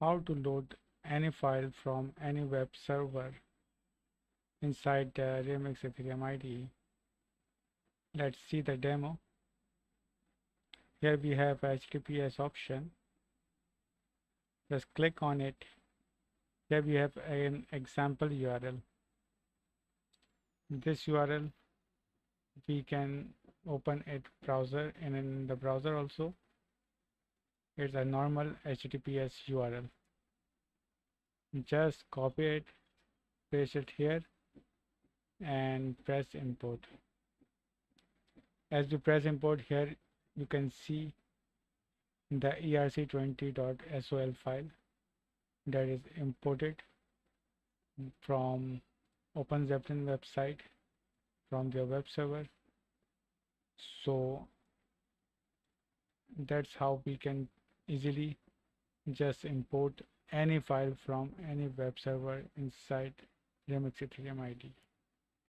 how to load any file from any web server inside the Remix Ethereum IDE. Let's see the demo. Here we have HTTPS option. Just click on it. Here we have an example URL. This URL we can open it browser, and in the browser also it's a normal HTTPS URL. Just copy it, paste it here and press import. As you press import, here you can see the erc20.sol file that is imported from OpenZeppelin website from their web server. So that's how we can easily just import any file from any web server inside Remix Ethereum IDE.